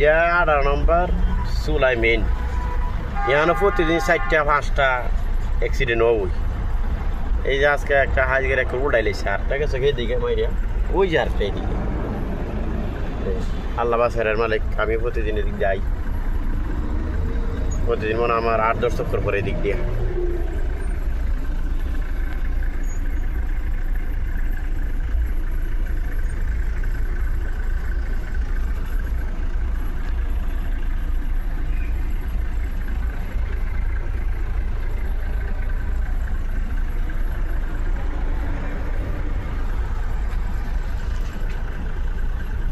এইটা 18 নম্বর চুলাই মেন এখানে প্রতিদিন 4টা 5টা অ্যাক্সিডেন্ট হবই। এই যে আজকে একটা হাজির একটা উল্টাইলেছে আরটা গেছে এদিকে মাইরিয়া ওই যে আরটা এইদিকে। আল্লাহ বাসারের মালিক, আমি প্রতিদিন এদিক যাই, প্রতিদিন মনে আমার 8-10 চক্কর পরে এদিক দিয়ে।